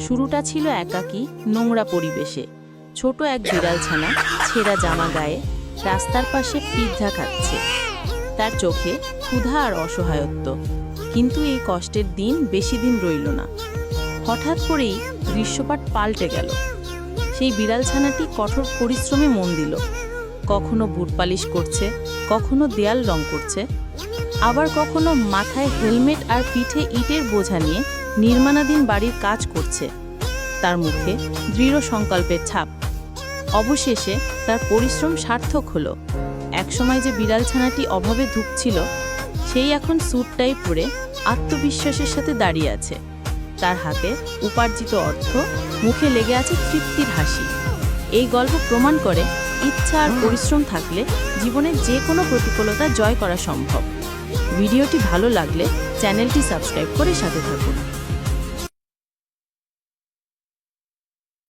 শুরুটা ছিল একাকী নোংরা পরিবেশে। ছোট এক বিড়ালছানা ছেঁড়া জামা গায়ে রাস্তার পাশে পিৎজা খাচ্ছে। তার চোখে ক্ষুধা আর অসহায়ত্ব। কিন্তু এই কষ্টের দিন বেশি দিন রইল না। হঠাৎ করেই দৃশ্যপাট পাল্টে গেল। সেই বিড়ালছানাটি কঠোর পরিশ্রমে মন দিল। কখনো বুট পালিশ করছে, কখনো দেয়াল রং করছে, আবার কখনো মাথায় হেলমেট আর পিঠে ইটের বোঝা নিয়ে নির্মাণাধীন বাড়ির কাজ করছে। তার মুখে দৃঢ় সংকল্পের ছাপ। অবশেষে তার পরিশ্রম সার্থক হলো। একসময় যে বিড়ালছানাটি অভাবে ধুঁকছিল, সেই এখন স্যুটটাই পরে আত্মবিশ্বাসের সাথে দাঁড়িয়ে আছে। তার হাতে উপার্জিত অর্থ, মুখে লেগে আছে তৃপ্তির হাসি। এই গল্প প্রমাণ করে ইচ্ছা আর পরিশ্রম থাকলে জীবনের যে কোনো প্রতিকূলতা জয় করা সম্ভব। ভিডিওটি ভালো লাগলে চ্যানেলটি সাবস্ক্রাইব করে সাথে থাকুন।